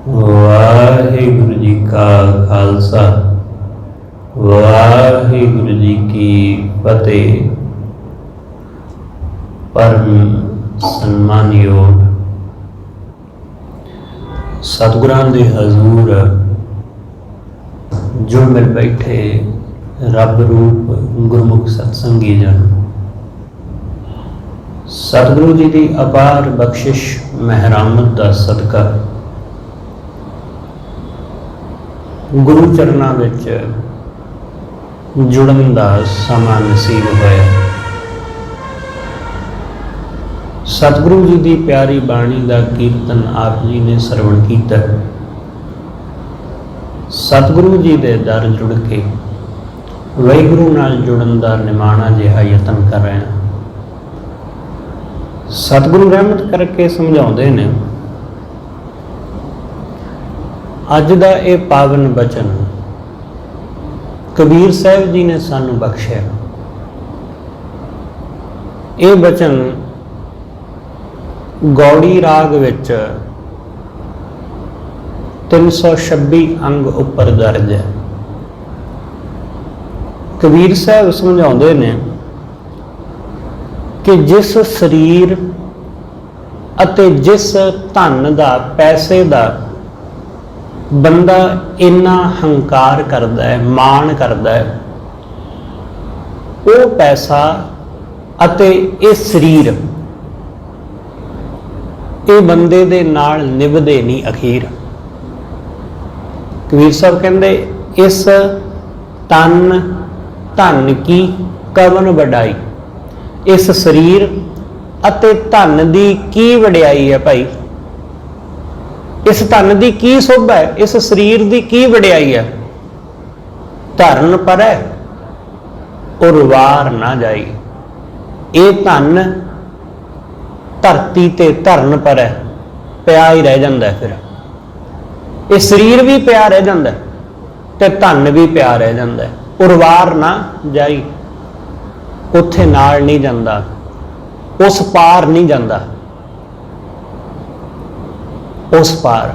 वाहिगुरु जी का खालसा वाहिगुरु जी की फतेह। परम सन्मानयोग सतगुरां दे हजूर जो मिल बैठे रब रूप गुरमुख सत्संगी जन, सतगुरु जी की अपार बख्शिश महरामत का सदका गुरु चरणों विच जुड़न का समा नसीब होया। सतगुरु जी की प्यारी बाणी का कीर्तन आप जी ने सरवण किया। सतगुरु जी के दर जुड़ के वाहिगुरु नाल जुड़न का निमाणा जिहा यतन कर रहे हैं। सतगुरु रहमत करके समझाते हैं, अज का यह पावन बचन कबीर साहब जी ने सानू बख्शिया। ये बचन गौड़ी राग विच 326 अंग उपर दर्ज है। कबीर साहब समझाते हैं कि जिस शरीर अते जिस धन का पैसे का बंदा इन्ना हंकार करता है, मान करता है, वो पैसा अते ये शरीर ये बंदे दे नाल निभदे नहीं। अखीर कबीर साहब कहते इस तन धन की कवन वडाई, इस शरीर अते धन की की वडियाई है भाई। इस धन की की शोभा है, इस शरीर की की वडियाई है। धरन पर है और वार ना जाई। ये धन धरती ते धरन पर है, पिया ही रह जाता है। फिर ये शरीर भी पिया रह जाता है ते धन भी पिया रह जाता है, और वार ना जाई। उत्थे नाल नहीं जाता, उस पार नहीं जाता। उस पार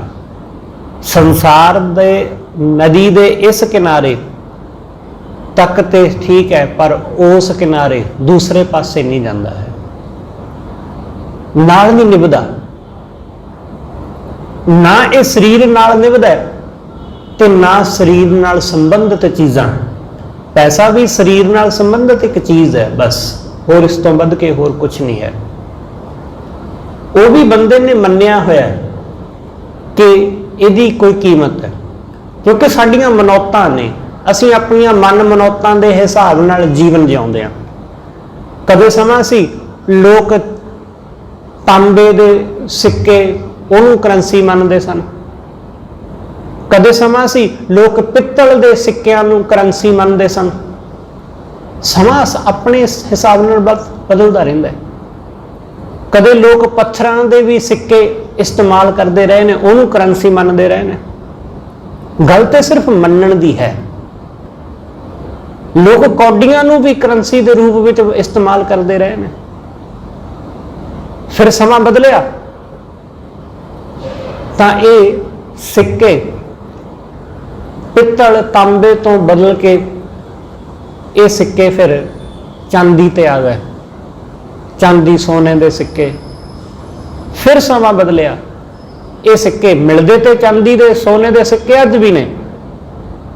संसार दे नदी दे इस किनारे तक ते ठीक है, पर उस किनारे दूसरे पासे नहीं जाता है, नाल नहीं निभदा। ना ये शरीर नाल निभदा है ते ना शरीर नाल संबंधित चीज़ां। पैसा भी शरीर नाल संबंधित एक चीज़ है बस, होर इस तो वध के होर कुछ नहीं है। वो भी बंदे ने मन्निया होया है कि इहदी कोई कीमत है, क्योंकि साडियां मनौतां ने, असीं अपनियां मन मनौतां दे हिसाब नाल जीवन जिउंदे हां। कदे समा सी लोक तांबे दे सिक्के उहनूं करंसी मनदे सन, कदे समा सी लोक पित्तल दे सिक्किआं नूं करंसी मनदे सन। समा अपने हिसाब नाल बदलदा रहिंदा है। कदे लोग पत्थरां दे भी सिक्के इस्तेमाल करते रहे ने, उन्होंने करंसी मनते रहे ने। गल तो सिर्फ मनण दी है। लोग कौडियां नूं भी करंसी के रूप में इस्तेमाल करते रहे ने। फिर समा बदलिया तां ये सिक्के पित्तल तांबे तो बदल के ये सिक्के फिर चांदी ते आ गए, चांदी सोने दे सिक्के। फिर समा बदलिया, ये सिक्के मिलते तो चांदी दे सोने दे सिक्के अज भी ने,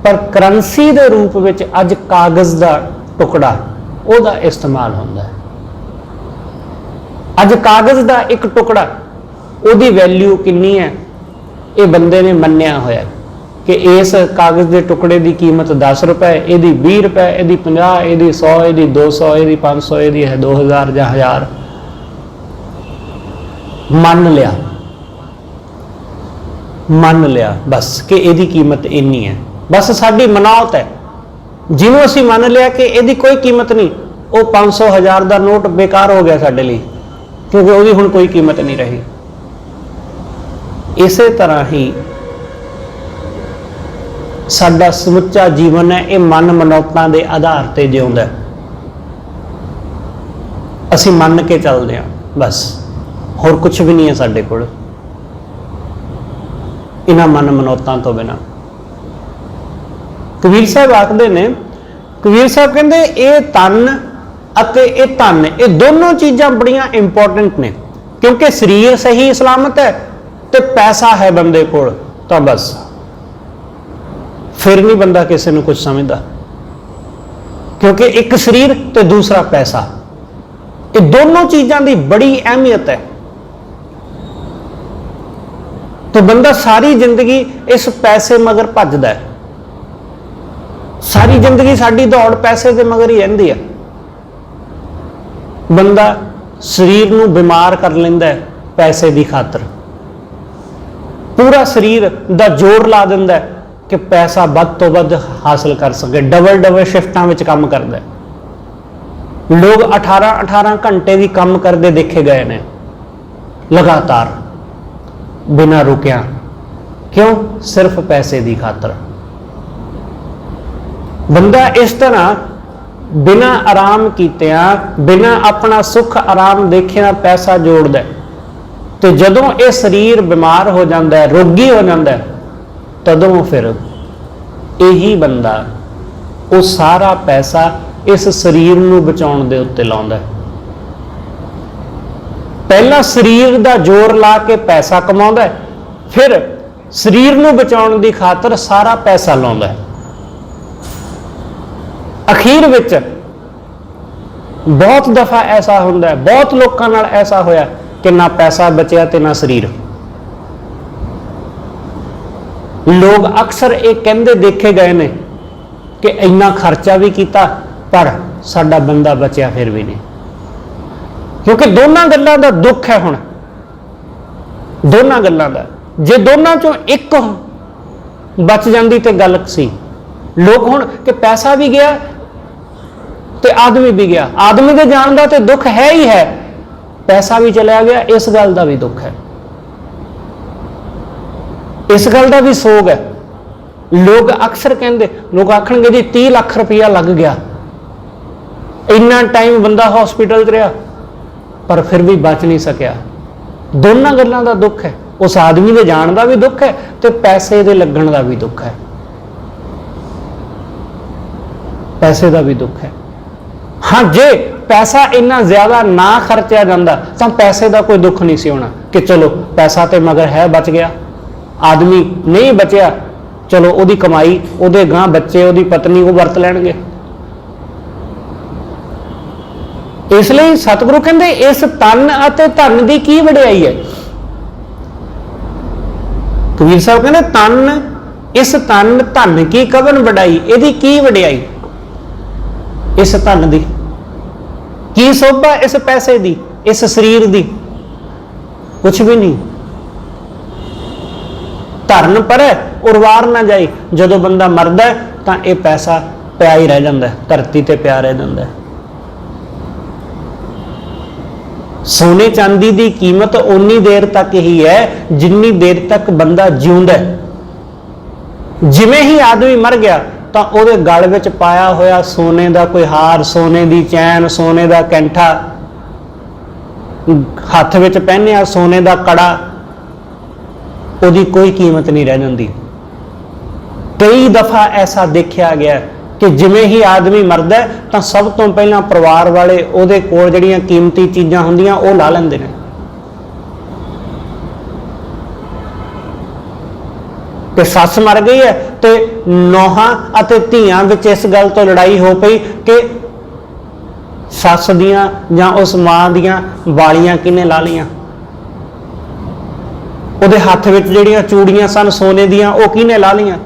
पर करंसी दे रूप में अज कागज़ का टुकड़ा उहदा इस्तेमाल होंदा है। अज कागज़ का एक टुकड़ा उहदी वैल्यू कितनी है, ये बंदे ने मन्निया होया कि इस कागज़ के टुकड़े की कीमत 10 रुपए, यदी 20 रुपए, यदी 50, यदी 100, यदी 200, यदी 500, यदी 2000 या 1000। मन लिया बस कि यदी कीमत इन्नी है। बस साडी मनावत है, जिन्हों असी मन लिया कि यदी कोई कीमत नहीं, वो 500 1000 का नोट बेकार हो गया साडे लिए, क्योंकि उसकी हुण कोई कीमत नहीं रही। इसे तरह ही साडा समुच्चा जीवन है, ये मन मनौतां दे आधार ते जिउंदा है। असी मन के चलते हैं बस, होर कुछ भी नहीं है साडे कोल। इन्हां मन मनौतां तो बिना। कबीर साहब आखदे ने, कबीर साहब कहंदे ये तन अते ये धन, ये दोनों चीज़ां बड़ियां इंपॉर्टेंट ने, क्योंकि शरीर सही सलामत है तो पैसा है बंदे कोल, तो बस फिर नहीं बंदा किसी को कुछ समझदा, क्योंकि एक शरीर तो दूसरा पैसा, ये दोनों चीज़ों की बड़ी अहमियत है। तो बंदा सारी जिंदगी इस पैसे मगर भजदा है, सारी जिंदगी साडी दौड़ पैसे के मगर ही रहिंदी है। बंदा शरीर नूं बीमार कर लैंदा है पैसे की खातर, पूरा शरीर दा जोर ला दिंदा है कि पैसा वध तो वध हासिल कर सके, डबल डबल शिफ्टां विच काम करदा है। लोग 18-18 घंटे भी काम करते देखे गए ने लगातार बिना रुकिया, क्यों? सिर्फ पैसे की खातर। बंदा इस तरह बिना आराम कीतिया, बिना अपना सुख आराम देखिया पैसा जोड़दा है, तो जदों ये शरीर बीमार हो जाता है, रोगी हो जाता है, तदों फिर यही बंदा वो सारा पैसा इस शरीर नूं बचाउण दे उत्ते लाउंदा है। पहला शरीर दा जोर ला के पैसा कमाउंदा है, फिर शरीर नूं बचाउण दी खातर सारा पैसा लाउंदा है। अखीर विच बहुत दफा ऐसा हुंदा है, बहुत लोकां नाल ऐसा होया कि ना पैसा बचिया ते ना शरीर। लोग अक्सर एक कहंदे देखे गए ने कि इन्ना खर्चा भी किया पर साडा बंदा बचिया फिर भी नहीं, क्योंकि दोनों गल्लां दा दुख है। हुण दोनों गल्लां दा जे दोनों चों एक बच जाती तो गल सी। लोग हुण कि पैसा भी गया तो आदमी भी गया, आदमी दे जाण दा तो दुख है ही है, पैसा भी चला गया, इस गल का भी दुख है, इस गल का भी सोग है। लोग अक्सर कहते, लोग आखणगे जी 30 लाख रुपया लग गया, इन्ना टाइम बंदा हॉस्पिटल च रहा पर फिर भी बच नहीं सकिया। दोनों गल्लां दा दुख है, उस आदमी दे जाण दा भी दुख है तो पैसे दे लगण दा भी दुख है, पैसे का भी दुख है। हाँ, जे पैसा इन्ना ज्यादा ना खर्चा जाता तो पैसे का कोई दुख नहीं सी होना कि चलो पैसा तो मगर है बच गया, आदमी नहीं बचिया चलो ओदी कमाई, ओदे गां बच्चे, ओदी पत्नी वो वरत लैणगे। इसलिए सतगुरु कहते इस तन अते धन की की वडियाई है। कबीर साहब कहते तन, इस तन धन की कवन वडाई, इहदी की वडियाई, इस धन की की शोभा, इस पैसे की, इस शरीर की कुछ भी नहीं। धरन पर उर्वार ना जाए, जदों बंदा मरदा है तो यह पैसा पिया ही रह जाता है, धरती ते पिया रह जाता है। सोने चांदी की कीमत उन्नी देर तक ही है जिन्नी देर तक बंदा जिउंदा है। जिवें ही आदमी मर गया तो उहदे गल विच पाया होया सोने का कोई हार, सोने की चैन, सोने का कैंठा, हथ विच पहनिया सोने का कड़ा, उहदी कोई कीमत नहीं रह जाती। कई दफा ऐसा देखा गया कि जिमें ही आदमी मरदा है तो सब तो पहला परिवार वाले उहदे कोल जिहड़ियां कीमती चीज़ां हुंदियां वो ला लैंदे ने कि सस मर गई है तो नौहां अते धीआं विच इस गल तो लड़ाई हो पई कि सस दियां जां उस मां दियां वालियां किने ला लियां, उहदे हत्थ विच जिहड़ियां चूड़ियां सन सोने दियां वो किने ला लियां।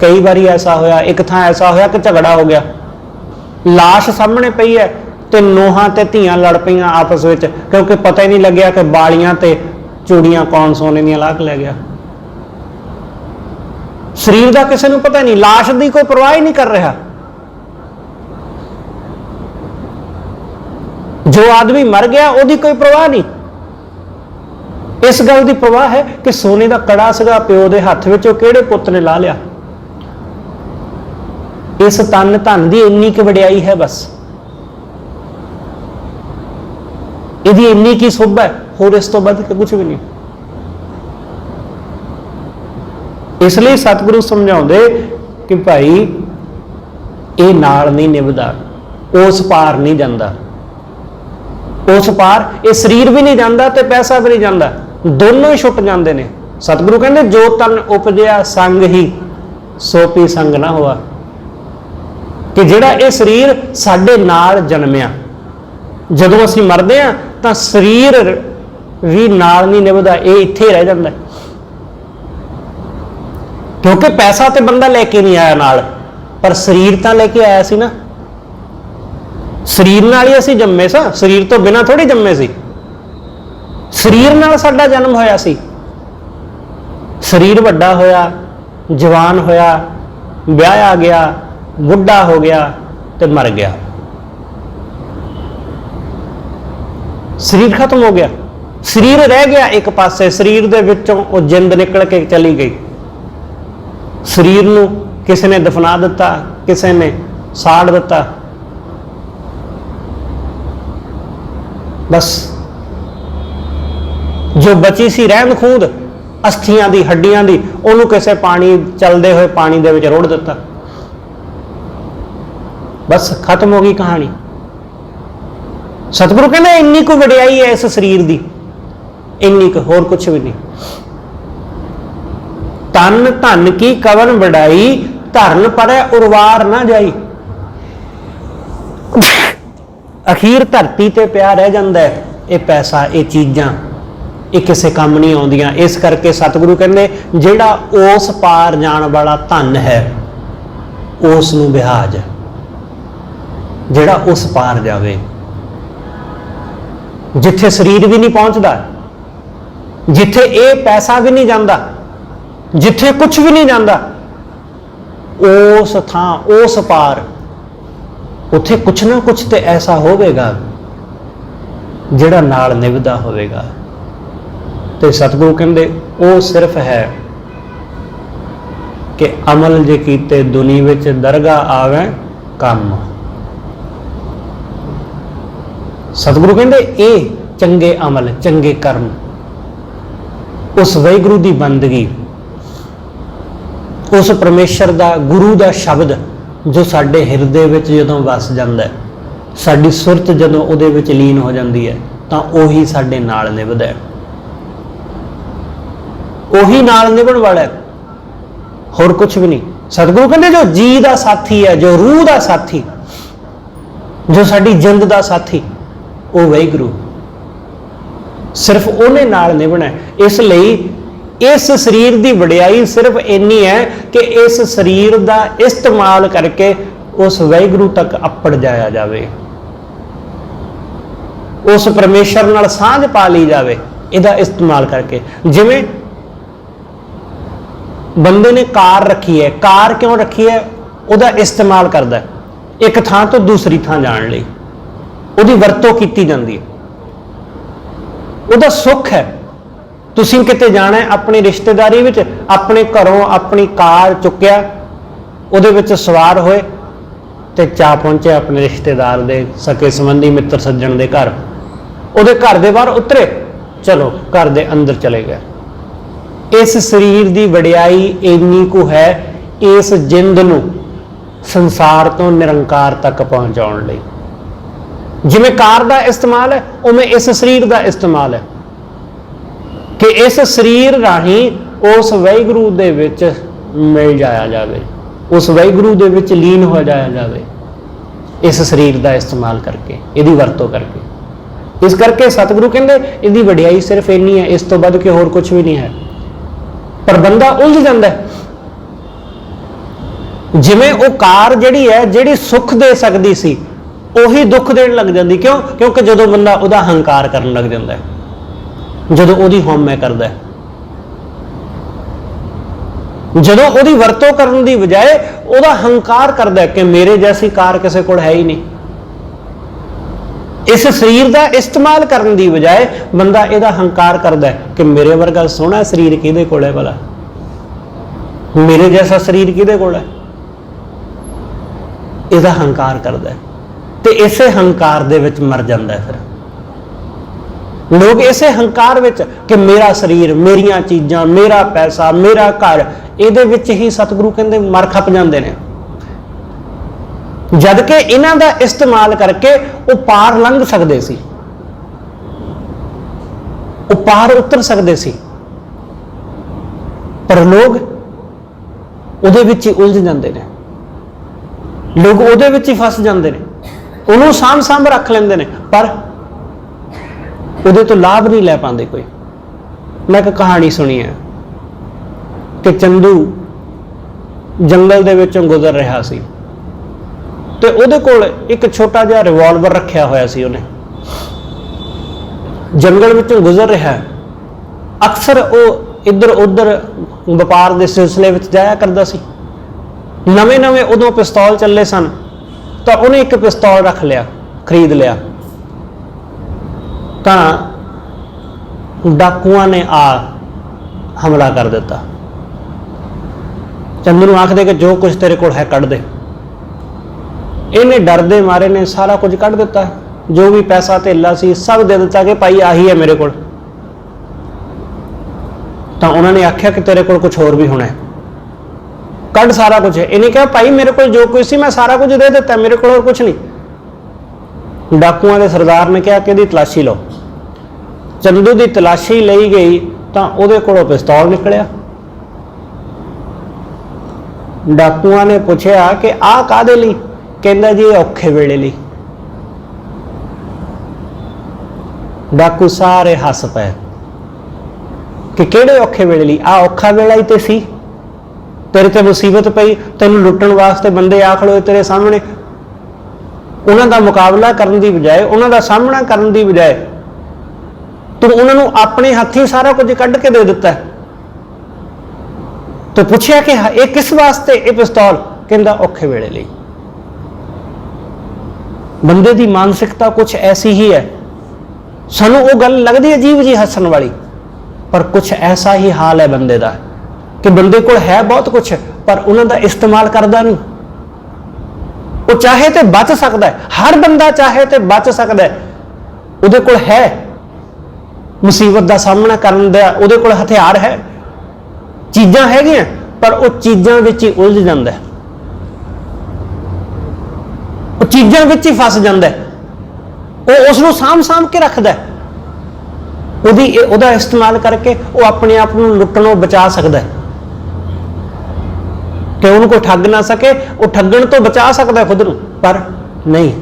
कई बारी ऐसा होया, एक थां ऐसा होया कि झगड़ा हो गया, लाश सामने पई है तो नौहां ते धीआं लड़ पईयां आपस विच, क्योंकि पता ही नहीं लग्या कि बालियां ते चूड़ियां कौन सोने दियां ला के लै गया। शरीर का किसी को पता नहीं, लाश की कोई परवाह ही नहीं कर रहा। जो आदमी मर गया उसकी कोई परवाह नहीं, इस गल की परवाह है कि सोने का कड़ा सीगा प्यो के हथ में, किहड़े पुत ने ला लिया। इस तन धन की इन्नी की वडियाई है, बस यदि इन्नी की शोभा है, होर इस तो बढ़ के कुछ भी नहीं। इसलिए सतगुरु समझाते कि भाई ये नाल नहीं निभदा, उस पार नहीं जाता, उस पार ये शरीर भी नहीं जाता ते पैसा भी नहीं जाता, दोनों ही छुट जाते हैं। सतगुरु कहते जो तन उपजया संग ही सो पी संग ना हुआ, कि जिहड़ा ये शरीर साडे नाल जन्मिया, जदों असीं मरदे हां तां शरीर भी नाल नहीं निभदा, ये इत्थे रह जाता। क्योंकि पैसा तो बंदा लेके नहीं आया नाल, पर शरीर तो लेके आया सी ना, शरीर नाल ही असीं जम्मे सा, शरीर तो बिना थोड़ी जम्मे सी, शरीर नाल साडा जन्म होया सी। शरीर वड्डा होया, जवान होया, ब्याह आ गया, बुढ़ा हो गया तो मर गया, शरीर खत्म हो गया, शरीर रह गया एक पासे, शरीर दे विचों वो जिंद निकल के चली गई। शरीर नूं किसी ने दफना दिता, किसी ने साड़ दिता, बस जो बची सी रहंद खूंद अस्थियां दी, हड्डियां दी, उन्होंने किसी पानी चलते हुए पानी दे विच रुड़ दिता, बस खत्म हो गई कहानी। सतगुरु कहते इन्नी को वडियाई है इस शरीर की, इन्नी को, होर कुछ भी नहीं। तन धन की कवन वडाई, धरन परै उर्वार ना जाई। अखीर धरती ते पिया रह जाता है ये पैसा, ये चीज़ां, ये किसी काम नहीं आउंदियां। इस करके सतगुरु कहते जिहड़ा उस पार जाण वाला धन है उस नूं बिहाज, जिहड़ा उस पार जावे, जिथे शरीर भी नहीं पहुंचता, जिथे ये पैसा भी नहीं जाता, जिथे कुछ भी नहीं जाता, उस थां उस पार उथे कुछ ना कुछ तो ऐसा होवेगा जिहड़ा नाल निभदा होवेगा। तो सतगुरु कहंदे वो सिर्फ है कि अमल जे कीते दुनी विच दरगाह आवे काम। सतगुरु कहंदे ये चंगे अमल, चंगे कर्म, उस वाहिगुरू की बंदगी, उस परमेश्वर का, गुरु का शब्द जो साडे हिरदे विच जदों वस जांदा है, साडी सुरत जदों उहदे विच लीन हो जाती है, तां ओही साडे नाल निभदा है, ओही नाल निभण वाला है, होर कुछ भी नहीं। सतगुरु कहंदे जो जी का साथी है, जो रूह का साथी, जो साडी जिंद का साथी, वो वाहिगुरू, सिर्फ उहने नाल निभना है। इसलिए इस शरीर की वडियाई सिर्फ इन्नी है कि इस शरीर का इस्तेमाल करके उस वाहिगुरू तक अपड़ जाया जाए, उस परमेश्वर नाल सांझ पा ली जाए, इहदा इस्तेमाल करके। जिवें बंदे ने कार रखी है, कार क्यों रखी है? उहदा इस्तेमाल करदा है, एक थां तो दूसरी थां जाण लई, उहदी वरतों कीती जांदी है, उहदा सुख है। तुसीं किते जाना है अपनी रिश्तेदारी विच, अपने घरों अपनी कार चुक्या, उहदे विच सवार होए ते चा पहुंचे अपने रिश्तेदार दे, सके संबंधी, मित्र सज्जन दे घर, उहदे घर दे बाहर उतरे, चलो घर दे अंदर चले गए। इस शरीर की वडियाई इन्नी को है, इस जिंद नूं संसार तो निरंकार तक पहुंचाउण लई। जिवें कार का इस्तेमाल है, उवें इस शरीर का इस्तेमाल है कि इस शरीर राही उस वाहिगुरू दे विच मिल जाया जाए, उस वाहिगुरू दे विच लीन हो जाया जाए, इस शरीर का इस्तेमाल करके, इहदी वरतों करके। इस करके सतगुरु कहंदे इहदी वडियाई सिर्फ इन्नी है, इस तो वध के होर कुछ भी नहीं है। पर बंदा उलझ जाता है, जिवें वो कार जिहड़ी है, जिहड़ी सुख दे सकदी सी, उही दुख देण लग जाती। क्यों? क्योंकि जदों बंदा उहदा हंकार करन लग जाता है, जदों उहदी हौमे करदा है, जदों उहदी वरतों करन दी बजाय उहदा हंकार करदा है कि मेरे जैसी कार किसी कोल है ही नहीं। इस शरीर का इस्तेमाल करन दी बजाय बंदा इहदा हंकार करदा है कि मेरे वर्गा सोहना शरीर किहदे कोल है भला, मेरे जैसा शरीर किहदे कोल है, इहदा हंकार करदा है। ते इसे हंकार दे विच मर जांदा है। फिर लोग इसे हंकार विच कि मेरा शरीर, मेरियां चीज़ां, मेरा पैसा, मेरा घर, ਇਹਦੇ ਵਿੱਚ ਹੀ ਸਤਿਗੁਰੂ ਕਹਿੰਦੇ ਮਰ ਖਪ ਜਾਂਦੇ ਨੇ। ਜਦ ਕਿ ਇਹਨਾਂ ਦਾ ਇਸਤੇਮਾਲ ਕਰਕੇ ਉਹ ਪਾਰ ਲੰਘ ਸਕਦੇ ਸੀ, ਉਹ ਪਾਰ ਉਤਰ ਸਕਦੇ ਸੀ, ਪਰ ਲੋਕ ਉਹਦੇ ਵਿੱਚ ਹੀ ਉਲਝ ਜਾਂਦੇ ਨੇ, ਲੋਕ ਉਹਦੇ ਵਿੱਚ ਹੀ ਫਸ ਜਾਂਦੇ ਨੇ, ਉਹਨੂੰ ਸਾਂਭ ਰੱਖ ਲੈਂਦੇ ਨੇ, ਪਰ ਉਹਦੇ ਤੋਂ ਲਾਭ ਨਹੀਂ ਲੈ ਪਾਉਂਦੇ ਕੋਈ। ਮੈਂ ਇੱਕ ਕਹਾਣੀ ਸੁਣੀ ਹੈ ਕਿ ਚੰਦੂ ਜੰਗਲ ਦੇ ਵਿੱਚੋਂ ਗੁਜ਼ਰ ਰਿਹਾ ਸੀ ਤੇ ਉਹਦੇ ਕੋਲ ਇੱਕ ਛੋਟਾ ਜਿਹਾ ਰਿਵਾਲਵਰ ਰੱਖਿਆ ਹੋਇਆ ਸੀ। ਉਹਨੇ ਜੰਗਲ ਵਿੱਚੋਂ ਗੁਜ਼ਰ ਰਿਹਾ, ਅਕਸਰ ਉਹ ਇੱਧਰ ਉੱਧਰ ਵਪਾਰ ਦੇ ਸਿਲਸਿਲੇ ਵਿੱਚ ਜਾਇਆ ਕਰਦਾ ਸੀ। ਨਵੇਂ ਉਦੋਂ ਪਿਸਤੌਲ ਚੱਲੇ ਸਨ ਤਾਂ ਉਹਨੇ ਇੱਕ ਪਿਸਤੌਲ ਰੱਖ ਲਿਆ, ਖਰੀਦ ਲਿਆ। ਤਾਂ ਡਾਕੂਆਂ ਨੇ ਆ ਹਮਲਾ ਕਰ ਦਿੱਤਾ। ਚੰਦੂ ਨੂੰ ਆਖਦੇ ਕਿ ਜੋ ਕੁਝ ਤੇਰੇ ਕੋਲ ਹੈ ਕੱਢ ਦੇ। ਇਹਨੇ ਡਰਦੇ ਮਾਰੇ ਨੇ ਸਾਰਾ ਕੁਝ ਕੱਢ ਦਿੱਤਾ, ਜੋ ਵੀ ਪੈਸਾ ਧੇਲਾ ਸੀ ਸਭ ਦੇ ਦਿੱਤਾ ਕਿ ਭਾਈ ਆਹੀ ਹੈ ਮੇਰੇ ਕੋਲ। ਤਾਂ ਉਹਨਾਂ ਨੇ ਆਖਿਆ ਕਿ ਤੇਰੇ ਕੋਲ ਕੁਝ ਹੋਰ ਵੀ ਹੋਣਾ ਹੈ, ਕੱਢ ਸਾਰਾ ਕੁਝ। ਇਹਨੇ ਕਿਹਾ ਭਾਈ ਮੇਰੇ ਕੋਲ ਜੋ ਕੁਝ ਸੀ ਮੈਂ ਸਾਰਾ ਕੁਝ ਦੇ ਦਿੱਤਾ, ਮੇਰੇ ਕੋਲ ਹੋਰ ਕੁਝ ਨਹੀਂ। ਡਾਕੂਆਂ ਦੇ ਸਰਦਾਰ ਨੇ ਕਿਹਾ ਕਿ ਇਹਦੀ ਤਲਾਸ਼ੀ ਲਓ। ਚੰਦੂ ਦੀ ਤਲਾਸ਼ੀ ਲਈ ਗਈ ਤਾਂ ਉਹਦੇ ਕੋਲੋਂ ਪਿਸਤੌਲ ਨਿਕਲਿਆ। ਡਾਕੂਆਂ ਨੇ ਪੁੱਛਿਆ ਕਿ ਆਹ ਕਾਹਦੇ ਲਈ? ਕਹਿੰਦਾ ਜੀ ਇਹ ਔਖੇ ਵੇਲੇ ਲਈ। ਡਾਕੂ ਸਾਰੇ ਹੱਸ ਪਏ ਕਿ ਕਿਹੜੇ ਔਖੇ ਵੇਲੇ ਲਈ? ਆਹ ਔਖਾ ਵੇਲਾ ਹੀ ਤੇ ਸੀ, ਤੇਰੇ ਤੇ ਮੁਸੀਬਤ ਪਈ, ਤੈਨੂੰ ਲੁੱਟਣ ਵਾਸਤੇ ਬੰਦੇ ਆ ਖੜੋਏ ਤੇਰੇ ਸਾਹਮਣੇ। ਉਹਨਾਂ ਦਾ ਮੁਕਾਬਲਾ ਕਰਨ ਦੀ ਬਜਾਏ, ਉਹਨਾਂ ਦਾ ਸਾਹਮਣਾ ਕਰਨ ਦੀ ਬਜਾਏ ਤੂੰ ਉਹਨਾਂ ਨੂੰ ਆਪਣੇ ਹੱਥੀਂ ਸਾਰਾ ਕੁਝ ਕੱਢ ਕੇ ਦੇ ਦਿੱਤਾ। ਤੇ ਪੁੱਛਿਆ ਕਿ ਇਹ ਕਿਸ ਵਾਸਤੇ ਇਹ ਪਿਸਤੌਲ? ਕਹਿੰਦਾ ਔਖੇ ਵੇਲੇ ਲਈ। ਬੰਦੇ ਦੀ ਮਾਨਸਿਕਤਾ ਕੁਝ ਐਸੀ ਹੀ ਹੈ, ਸਾਨੂੰ ਉਹ ਗੱਲ ਲੱਗਦੀ ਅਜੀਬ ਜੀ ਹੱਸਣ ਵਾਲੀ, ਪਰ ਕੁਝ ਐਸਾ ਹੀ ਹਾਲ ਹੈ ਬੰਦੇ ਦਾ ਕਿ ਬੰਦੇ ਕੋਲ ਹੈ ਬਹੁਤ ਕੁਝ ਪਰ ਉਹਨਾਂ ਦਾ ਇਸਤੇਮਾਲ ਕਰਦਾ ਨਹੀਂ। ਉਹ ਚਾਹੇ ਤੇ ਬਚ ਸਕਦਾ ਹੈ, ਹਰ ਬੰਦਾ ਚਾਹੇ ਤੇ ਬਚ ਸਕਦਾ ਹੈ, ਉਹਦੇ ਕੋਲ ਹੈ ਮੁਸੀਬਤ ਦਾ ਸਾਹਮਣਾ ਕਰਨ ਦਾ, ਉਹਦੇ ਕੋਲ ਹਥਿਆਰ ਹੈ, ਚੀਜ਼ਾਂ ਹੈਗੀਆਂ, ਪਰ ਉਹ ਚੀਜ਼ਾਂ ਵਿੱਚ ਹੀ ਉਲਝ ਜਾਂਦਾ ਹੈ, ਉਹ ਚੀਜ਼ਾਂ ਵਿੱਚ ਹੀ ਫਸ ਜਾਂਦਾ ਹੈ, ਉਹ ਉਸ ਨੂੰ ਸਾਂਭ ਕੇ ਰੱਖਦਾ ਹੈ। ਉਹਦਾ ਇਸਤੇਮਾਲ ਕਰਕੇ ਉਹ ਆਪਣੇ ਆਪ ਨੂੰ ਲੁੱਟਣੋਂ ਬਚਾ ਸਕਦਾ ਹੈ ਕਿ ਉਹਨੂੰ ਕੋਈ ਠੱਗ ਨਾ ਸਕੇ, ਉਹ ਠੱਗਣ ਤੋਂ ਬਚਾ ਸਕਦਾ ਖੁਦ ਨੂੰ, ਪਰ ਨਹੀਂ।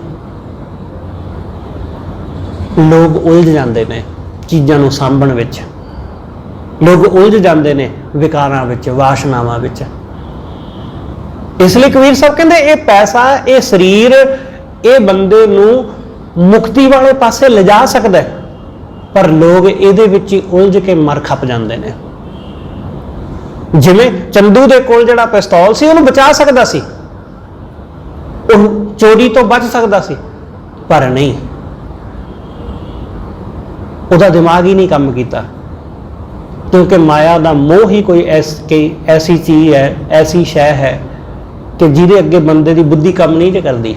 ਲੋਕ ਉਲਝ ਜਾਂਦੇ ਨੇ ਚੀਜ਼ਾਂ ਨੂੰ ਸਾਂਭਣ ਵਿੱਚ, ਲੋਕ ਉਲਝ ਜਾਂਦੇ ਨੇ ਵਿਕਾਰਾਂ ਵਿੱਚ, ਵਾਸ਼ਨਾਵਾਂ ਵਿੱਚ। ਇਸ ਲਈ ਕਬੀਰ ਸਾਹਿਬ ਕਹਿੰਦੇ ਇਹ ਪੈਸਾ, ਇਹ ਸਰੀਰ, ਇਹ ਬੰਦੇ ਨੂੰ ਮੁਕਤੀ ਵਾਲੇ ਪਾਸੇ ਲਿਜਾ ਸਕਦਾ ਹੈ, ਪਰ ਲੋਕ ਇਹਦੇ ਵਿੱਚ ਹੀ ਉਲਝ ਕੇ ਮਰ ਖਪ ਜਾਂਦੇ ਨੇ। ਜਿਵੇਂ ਚੰਦੂ ਦੇ ਕੋਲ ਜਿਹੜਾ ਪਿਸਤੌਲ ਸੀ ਉਹਨੂੰ ਬਚਾ ਸਕਦਾ ਸੀ, ਉਹ ਚੋਰੀ ਤੋਂ ਬਚ ਸਕਦਾ ਸੀ, ਪਰ ਨਹੀਂ, ਉਹਦਾ ਦਿਮਾਗ ਹੀ ਨਹੀਂ ਕੰਮ ਕੀਤਾ, ਕਿਉਂਕਿ ਮਾਇਆ ਦਾ ਮੋਹ ਹੀ ਕੋਈ ਐਸੀ ਚੀਜ਼ ਹੈ, ਐਸੀ ਸ਼ੈ ਹੈ ਕਿ ਜਿਹਦੇ ਅੱਗੇ ਬੰਦੇ ਦੀ ਬੁੱਧੀ ਕੰਮ ਨਹੀਂ ਕਰਦੀ,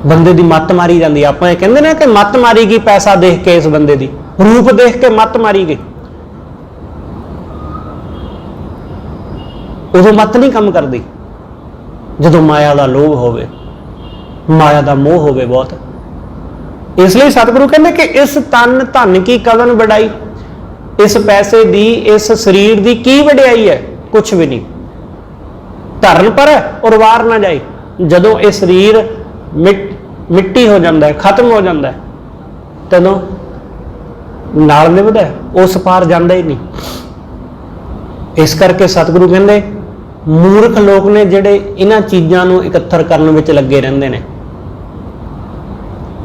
ਬੰਦੇ ਦੀ ਮੱਤ ਮਾਰੀ ਜਾਂਦੀ। ਆਪਾਂ ਇਹ ਕਹਿੰਦੇ ਨੇ ਕਿ ਮੱਤ ਮਾਰੀ ਗਈ ਪੈਸਾ ਦੇਖ ਕੇ, ਇਸ ਬੰਦੇ ਦੀ ਰੂਪ ਦੇਖ ਕੇ ਮੱਤ ਮਾਰੀ ਗਈ। ਉਦੋਂ ਮੱਤ ਨਹੀਂ ਕੰਮ ਕਰਦੀ ਜਦੋਂ ਮਾਇਆ ਦਾ ਲੋਭ ਹੋਵੇ, ਮਾਇਆ ਦਾ ਮੋਹ ਹੋਵੇ ਬਹੁਤ। ਇਸ ਲਈ ਸਤਿਗੁਰੂ ਕਹਿੰਦੇ ਕਿ ਇਸ ਤਨ ਧਨ ਕੀ ਕਦਨ ਵਡਾਈ, ਇਸ ਪੈਸੇ ਦੀ, ਇਸ ਸਰੀਰ ਦੀ ਕੀ ਵਡਿਆਈ ਹੈ? ਕੁਛ ਵੀ ਨਹੀਂ। ਧਰਨ ਪਰ ਔਰ ਵਾਰ ਨਾ ਜਾਏ। ਜਦੋਂ ਇਹ ਸਰੀਰ ਮਿੱਟੀ ਹੋ ਜਾਂਦਾ ਹੈ, ਖਤਮ ਹੋ ਜਾਂਦਾ ਹੈ, ਤਦੋਂ ਨਾਲ ਨਿਭਦਾ, ਉਸ ਪਾਰ ਜਾਂਦਾ ਹੀ ਨਹੀਂ। ਇਸ ਕਰਕੇ ਸਤਿਗੁਰੂ ਕਹਿੰਦੇ ਮੂਰਖ ਲੋਕ ਨੇ ਜਿਹੜੇ ਇਹਨਾਂ ਚੀਜ਼ਾਂ ਨੂੰ ਇਕੱਤਰ ਕਰਨ ਵਿੱਚ ਲੱਗੇ ਰਹਿੰਦੇ ਨੇ।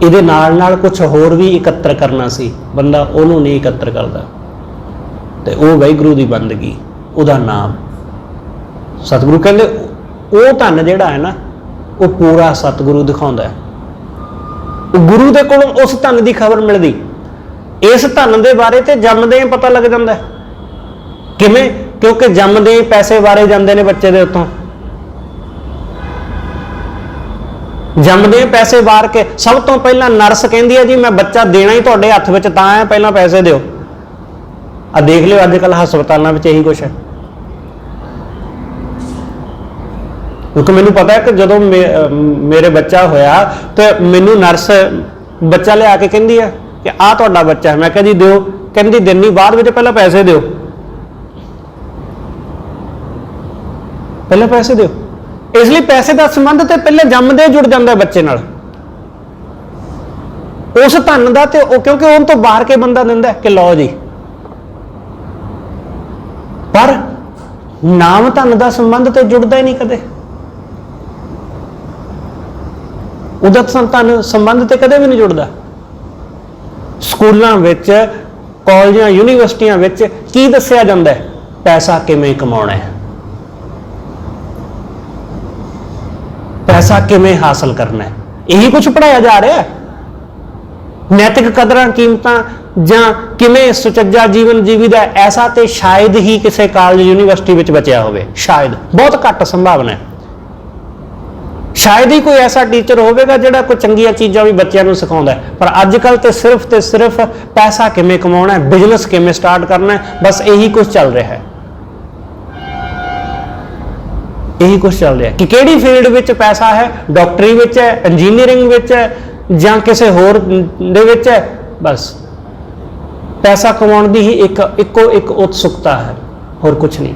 ਇਹਦੇ ਨਾਲ ਕੁਝ ਹੋਰ ਵੀ ਇਕੱਤਰ ਕਰਨਾ ਸੀ, ਬੰਦਾ ਉਹਨੂੰ ਨਹੀਂ ਇਕੱਤਰ ਕਰਦਾ, ਤੇ ਉਹ ਵਾਹਿਗੁਰੂ ਦੀ ਬੰਦਗੀ, ਉਹਦਾ ਨਾਮ। ਸਤਿਗੁਰੂ ਕਹਿੰਦੇ ਉਹ ਧਨ ਜਿਹੜਾ ਹੈ ਨਾ, ਉਹ ਪੂਰਾ ਸਤਿਗੁਰੂ ਦਿਖਾਉਂਦਾ ਹੈ। ਗੁਰੂ ਦੇ ਕੋਲੋਂ ਉਸ ਧਨ ਦੀ ਖਬਰ ਮਿਲਦੀ, ਇਸ ਧਨ ਦੇ ਬਾਰੇ ਤੇ ਜੰਮਦੇ ਪਤਾ ਲੱਗ ਜਾਂਦਾ। ਕਿਵੇਂ? ਕਿਉਂਕਿ ਜੰਮਦੇ ਪੈਸੇ ਵਾਰੇ ਜਾਂਦੇ ਨੇ ਬੱਚੇ ਦੇ ਉੱਤੋਂ, ਜੰਮਦੇ ਪੈਸੇ ਵਾਰ ਕੇ। ਸਭ ਤੋਂ ਪਹਿਲਾਂ ਨਰਸ ਕਹਿੰਦੀ ਹੈ ਜੀ ਮੈਂ ਬੱਚਾ ਦੇਣਾ ਹੀ ਤੁਹਾਡੇ ਹੱਥ ਵਿੱਚ ਤਾਂ ਹੈ, ਪਹਿਲਾਂ ਪੈਸੇ ਦਿਓ। ਆ ਦੇਖ ਲਿਓ ਅੱਜ ਕੱਲ੍ਹ ਹਸਪਤਾਲਾਂ ਵਿੱਚ ਇਹੀ ਕੁਛ ਹੈ। ਕਿਉਂਕਿ ਮੈਨੂੰ ਪਤਾ ਹੈ ਕਿ ਜਦੋਂ ਮੇਰੇ ਬੱਚਾ ਹੋਇਆ ਤੇ ਮੈਨੂੰ ਨਰਸ ਬੱਚਾ ਲਿਆ ਕੇ ਕਹਿੰਦੀ ਹੈ ਕਿ ਆਹ ਤੁਹਾਡਾ ਬੱਚਾ ਹੈ। ਮੈਂ ਕਿਹਾ ਜੀ ਦਿਓ। ਕਹਿੰਦੀ ਦਿਨ ਨਹੀਂ, ਬਾਅਦ ਵਿੱਚ ਪਹਿਲਾਂ ਪੈਸੇ ਦਿਓ, ਪਹਿਲਾਂ ਪੈਸੇ ਦਿਓ। ਇਸ ਲਈ ਪੈਸੇ ਦਾ ਸੰਬੰਧ ਤੇ ਪਹਿਲੇ ਜੰਮਦੇ ਜੁੜ ਜਾਂਦਾ ਬੱਚੇ ਨਾਲ, ਉਸ ਧਨ ਦਾ। ਤੇ ਉਹ ਕਿਉਂਕਿ ਉਹਨਾਂ ਤੋਂ ਬਾਹਰ ਕੇ ਬੰਦਾ ਦਿੰਦਾ ਕਿ ਲਓ ਜੀ, ਪਰ ਨਾਮ ਧਨ ਦਾ ਸੰਬੰਧ ਤੇ ਜੁੜਦਾ ਹੀ ਨਹੀਂ ਕਦੇ। ਉਹਦਾ ਧਨ ਸੰਬੰਧ ਤੇ ਕਦੇ ਵੀ ਨਹੀਂ ਜੁੜਦਾ। ਸਕੂਲਾਂ ਵਿੱਚ, ਕਾਲਜਾਂ, ਯੂਨੀਵਰਸਿਟੀਆਂ ਵਿੱਚ ਕੀ ਦੱਸਿਆ ਜਾਂਦਾ ਹੈ? ਪੈਸਾ ਕਿਵੇਂ ਕਮਾਉਣਾ ਹੈ, ਪੈਸਾ ਕਿਵੇਂ ਹਾਸਲ ਕਰਨਾ ਹੈ, ਇਹੀ ਕੁਝ ਪੜਾਇਆ ਜਾ ਰਿਹਾ ਹੈ। ਨੈਤਿਕ ਕਦਰਾਂ ਕੀਮਤਾਂ ਜਾਂ ਕਿਵੇਂ ਸੁਚੱਜਾ ਜੀਵਨ ਜੀਵੀਦਾ, ਐਸਾ ਤੇ ਸ਼ਾਇਦ ਹੀ ਕਿਸੇ ਕਾਲਜ ਯੂਨੀਵਰਸਿਟੀ ਵਿੱਚ ਬਚਿਆ ਹੋਵੇ। ਸ਼ਾਇਦ, ਬਹੁਤ ਘੱਟ ਸੰਭਾਵਨਾ ਹੈ। ਸ਼ਾਇਦ ਹੀ ਕੋਈ ਐਸਾ ਟੀਚਰ ਹੋਵੇਗਾ ਜਿਹੜਾ ਕੋਈ ਚੰਗੀਆਂ ਚੀਜ਼ਾਂ ਵੀ ਬੱਚਿਆਂ ਨੂੰ ਸਿਖਾਉਂਦਾ ਹੈ। ਪਰ ਅੱਜ ਕੱਲ੍ਹ ਤੇ ਸਿਰਫ ਪੈਸਾ ਕਿਵੇਂ ਕਮਾਉਣਾ ਹੈ, ਬਿਜ਼ਨਸ ਕਿਵੇਂ ਸਟਾਰਟ ਕਰਨਾ ਹੈ, ਬਸ ਇਹੀ ਕੁਝ ਚੱਲ ਰਿਹਾ ਹੈ। ਇਹੀ ਕੁਝ ਚੱਲ ਰਿਹਾ ਕਿ ਕਿਹੜੀ ਫੀਲਡ ਵਿੱਚ ਪੈਸਾ ਹੈ, ਡਾਕਟਰੀ ਵਿੱਚ ਹੈ, ਇੰਜੀਨੀਅਰਿੰਗ ਵਿੱਚ ਹੈ, ਜਾਂ ਕਿਸੇ ਹੋਰ ਦੇ ਵਿੱਚ ਹੈ। ਬਸ ਪੈਸਾ ਕਮਾਉਣ ਦੀ ਹੀ ਇੱਕੋ ਇੱਕ ਉਤਸੁਕਤਾ ਹੈ, ਹੋਰ ਕੁਝ ਨਹੀਂ।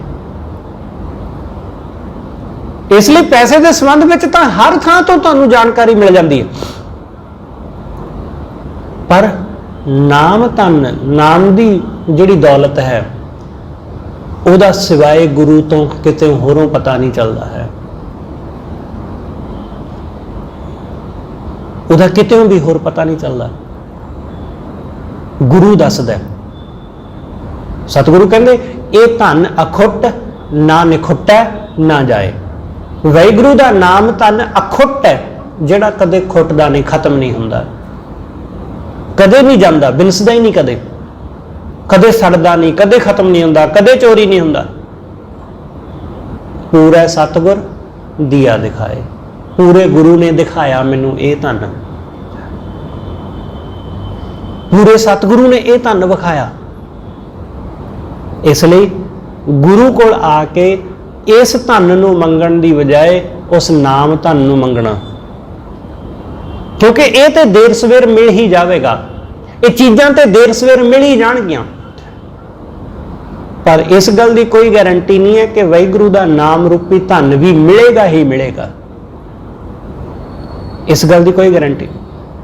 ਇਸ ਲਈ ਪੈਸੇ ਦੇ ਸੰਬੰਧ ਵਿੱਚ ਤਾਂ ਹਰ ਥਾਂ ਤੋਂ ਤੁਹਾਨੂੰ ਜਾਣਕਾਰੀ ਮਿਲ ਜਾਂਦੀ ਹੈ, ਪਰ ਨਾਮ ਧਨ, ਨਾਮ ਦੀ ਜਿਹੜੀ ਦੌਲਤ ਹੈ, ਉਹਦਾ ਸਿਵਾਏ ਗੁਰੂ ਤੋਂ ਕਿਤੇ ਹੋਰੋਂ ਪਤਾ ਨਹੀਂ ਚੱਲਦਾ ਹੈ। ਉਹਦਾ ਕਿਤੇ ਵੀ ਹੋਰ ਪਤਾ ਨਹੀਂ ਚੱਲਦਾ, ਗੁਰੂ ਦੱਸਦਾ। ਸਤਿਗੁਰੂ ਕਹਿੰਦੇ ਇਹ ਧਨ ਅਖੁੱਟ, ਨਾ ਨਿਖੁੱਟੈ ਨਾ ਜਾਏ। ਵਾਹਿਗੁਰੂ ਦਾ ਨਾਮ ਧਨ ਅਖੁੱਟ ਹੈ, ਜਿਹੜਾ ਕਦੇ ਖੁੱਟਦਾ ਨਹੀਂ, ਖਤਮ ਨਹੀਂ ਹੁੰਦਾ, ਕਦੇ ਨਹੀਂ ਜਾਂਦਾ, ਬਿਨਸਦਾ ਹੀ ਨਹੀਂ, ਕਦੇ ਸੜਦਾ ਨਹੀਂ, ਕਦੇ ਖਤਮ ਨਹੀਂ ਹੁੰਦਾ, ਕਦੇ ਚੋਰੀ ਨਹੀਂ ਹੁੰਦਾ। ਪੂਰਾ ਸਤਿਗੁਰ ਦੀਆ ਦਿਖਾਏ, ਪੂਰੇ ਗੁਰੂ ਨੇ ਦਿਖਾਇਆ ਮੈਨੂੰ ਇਹ ਧਨ, ਪੂਰੇ ਸਤਿਗੁਰੂ ਨੇ ਇਹ ਧਨ ਵਿਖਾਇਆ। ਇਸ ਲਈ ਗੁਰੂ ਕੋਲ ਆ ਕੇ ਇਸ ਧਨ ਨੂੰ ਮੰਗਣ ਦੀ ਬਜਾਏ ਉਸ ਨਾਮ ਧਨ ਨੂੰ ਮੰਗਣਾ, ਕਿਉਂਕਿ ਇਹ ਤੇ ਦੇਰ ਸਵੇਰ ਮਿਲ ਹੀ ਜਾਵੇਗਾ। ਇਹ ਚੀਜ਼ਾਂ ਤੇ ਦੇਰ ਸਵੇਰ ਮਿਲ ਹੀ ਜਾਣਗੀਆਂ, ਪਰ ਇਸ ਗੱਲ ਦੀ ਕੋਈ ਗਾਰੰਟੀ ਨਹੀਂ ਹੈ ਕਿ ਵਾਹਿਗੁਰੂ ਦਾ ਨਾਮ ਰੂਪੀ ਧਨ ਵੀ ਮਿਲੇਗਾ ਹੀ ਮਿਲੇਗਾ। ਇਸ ਗੱਲ ਦੀ ਕੋਈ ਗਾਰੰਟੀ ਨਹੀਂ।